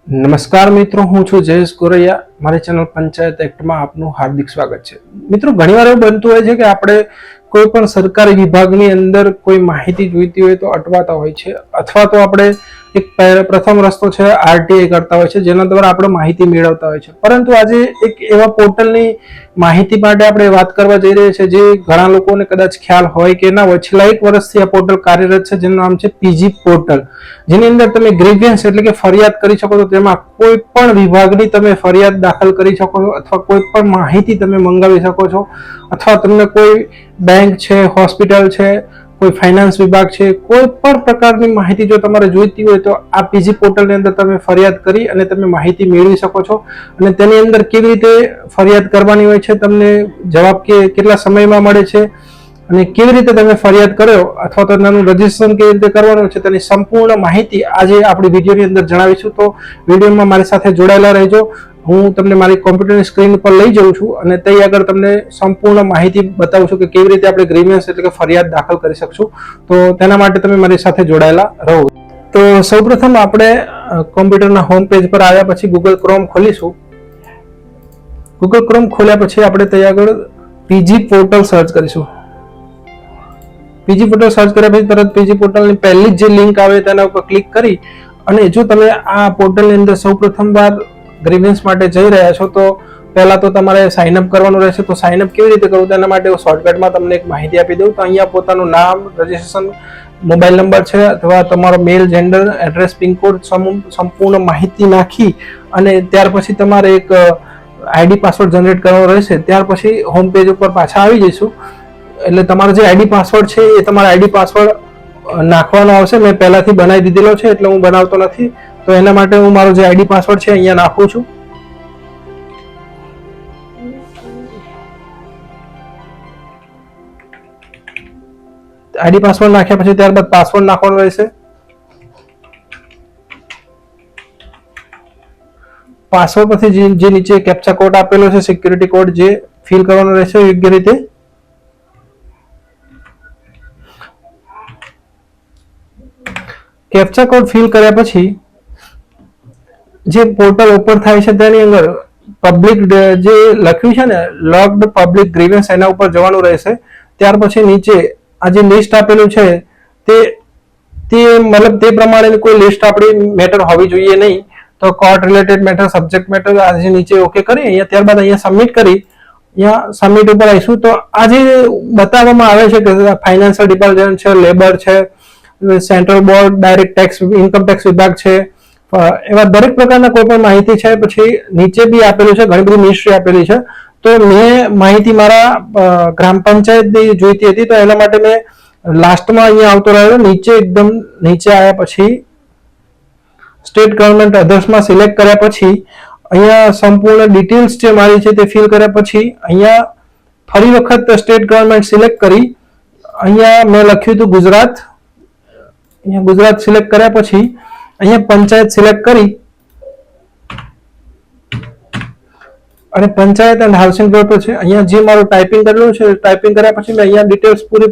નમસ્કાર મિત્રો, હું છું જયેશ ગોરૈયા. મારી ચેનલ પંચાયત એક્ટમાં આપનું હાર્દિક સ્વાગત છે. મિત્રો, ઘણીવાર એવું બનતું હોય છે કે આપણે કોઈ પણ સરકારી વિભાગની અંદર કોઈ માહિતી જોઈતી હોય તો અટવાતા હોય છે, અથવા તો આપણે એક પ્રથમ રસ્તો છે આરટીઆઈ કરતા હોય છે, જેના દ્વારા આપણે માહિતી મેળવતા હોય છે. પરંતુ આજે એક એવા પોર્ટલની માહિતી માટે આપણે વાત કરવા જઈ રહ્યા છીએ જે ઘણા લોકોને કદાચ ખ્યાલ હોય કે ના હોય. છેલ્લા 1 વર્ષથી આ પોર્ટલ કાર્યરત છે, જેનું નામ છે પીજી પોર્ટલ, જેની અંદર તમે ગ્રીવિયન્સ એટલે કે ફરિયાદ કરી શકો છો. તેમાં કોઈ પણ વિભાગની તમે ફરિયાદ દાખલ કરી શકો છો, અથવા કોઈ પણ માહિતી તમે મંગાવી શકો છો, અથવા તમને કોઈ બેંક છે, હોસ્પિટલ છે, કોઈ ફાઇનાન્સ વિભાગ છે, કોઈ પણ પ્રકારની માહિતી જો તમારે જોઈતી હોય તો આ પીજી પોર્ટલની અંદર તમે ફરિયાદ કરી અને તમે માહિતી મેળવી શકો છો. અને તેની અંદર કેવી રીતે ફરિયાદ કરવાની હોય છે, તમને જવાબ કેટલા સમયમાં મળે છે, અને કેવી રીતે તમે ફરિયાદ કરો અથવા તો તેનું રજીસ્ટ્રેશન કેવી રીતે કરવાનું છે, તેની સંપૂર્ણ માહિતી આજે આપણી વિડીયોની અંદર જણાવીશું. તો વિડીયોમાં મારી સાથે જોડાયેલા રહેજો. હું તમને મારી કોમ્પ્યુટરની સ્ક્રીન પર લઈ જાઉં છું અને તે આગળ તમને સંપૂર્ણ માહિતી બતાવું છું કે કેવી રીતે આપણે ગ્રીવિયન્સ એટલે કે ફરિયાદ દાખલ કરી શકશું. તો તેના માટે તમે મારી સાથે જોડાયેલા રહો. તો સૌપ્રથમ આપણે કોમ્પ્યુટરના હોમ પેજ પર આવ્યા પછી ગૂગલ ક્રોમ ખોલીશું. ગૂગલ ક્રોમ ખોલ્યા પછી આપણે તે આગળ પીજી પોર્ટલ સર્ચ કરીશું. પીજી પોર્ટલ સર્ચ કર્યા પછી તરત પીજી પોર્ટલની પહેલી જ જે લિંક આવે તેના ઉપર ક્લિક કરી અને જો તમે આ પોર્ટલની અંદર સૌપ્રથમ વાર ગ્રીવિયન્સ માટે જઈ રહ્યા છો તો પહેલા તો તમારે સાઇન અપ કરવાનું રહેશે. તો સાઇન અપ કેવી રીતે કરવું તેના માટે શોર્ટકટમાં તમને એક માહિતી આપી દઉં. તો અહીંયા પોતાનું નામ, રજીસ્ટ્રેશન, મોબાઈલ નંબર છે અથવા તમારો મેલ, જેન્ડર, એડ્રેસ, પિનકોડ, સંપૂર્ણ માહિતી નાખી અને ત્યાર પછી તમારે એક આઈડી પાસવર્ડ જનરેટ કરવાનો રહેશે. ત્યાર પછી હોમ પેજ ઉપર પાછા આવી જઈશું. એટલે તમારો જે આઈડી પાસવર્ડ છે એ તમારા આઈડી પાસવર્ડ નાખવાનો આવશે. મેં પહેલાથી બનાવી દીધેલો છે એટલે હું બનાવતો નથી. તો એના માટે હું મારો જે આઈડી પાસવર્ડ છે અહીંયા નાખું છું. આઈડી પાસવર્ડ નાખ્યા પછી ત્યારબાદ પાસવર્ડ નાખવાનો રહેશે. પાસવર્ડ પછી જે નીચે કેપ્ચા કોડ આપેલો છે, સિક્યુરિટી કોડ, જે ફિલ કરવાનો રહેશે યોગ્ય રીતે. કેપ્ચા કોડ ફિલ કર્યા પછી જે પોર્ટલ ઓપન થાય છે તેની અંદર પબ્લિક જે લખ્યું છે ને, લોગ્ડ પબ્લિક ગ્રીવિયન્સ, એના ઉપર જવાનું રહેશે. ત્યાર પછી નીચે આ જે લિસ્ટ આપેલું છે તે મતલબ તે પ્રમાણેની કોઈ લિસ્ટ આપણી મેટર હોવી જોઈએ નહીં. તો court related matter, subject matter, આ જે નીચે ઓકે કરી અહીંયા ત્યારબાદ અહીંયા સબમિટ કરી અહીંયા સબમિટ ઉપર આવીશું. તો આ જે બતાવવામાં આવે છે કે ફાઇનાન્શિયલ ડિપાર્ટમેન્ટ છે, લેબર છે, central board, direct tax, income tax વિભાગ છે, એવા દરેક પ્રકારના કોઈ પણ માહિતી છે. પછી નીચે બી આપેલું છે, ઘણી બધી મિનિસ્ટ્રી આપેલી છે. તો મેં માહિતી મારા ગ્રામ પંચાયતની જોઈતી હતી, તો એના માટે મેં લાસ્ટમાં અહીંયા આવતો રહ્યો. નીચે એકદમ નીચે આવ્યા પછી સ્ટેટ ગવર્મેન્ટ અધર્સમાં સિલેક્ટ કર્યા પછી અહીંયા સંપૂર્ણ ડિટેલ્સ જે મારી છે તે ફિલ કર્યા પછી અહીંયા ફરી વખત સ્ટેટ ગવર્મેન્ટ સિલેક્ટ કરી અહીંયા મેં લખ્યું હતું ગુજરાત. અહીંયા ગુજરાત સિલેક્ટ કર્યા પછી અહીંયા પંચાયત સિલેક્ટ કરી અને પંચાયત એન્ડ હાઉસિંગ ડોટ છે. અહીંયા જે મારું ટાઈપિંગ કરેલું છે ટાઈપિંગ કર્યા પછી મેં અહીંયા ડિટેલ્સ પૂરી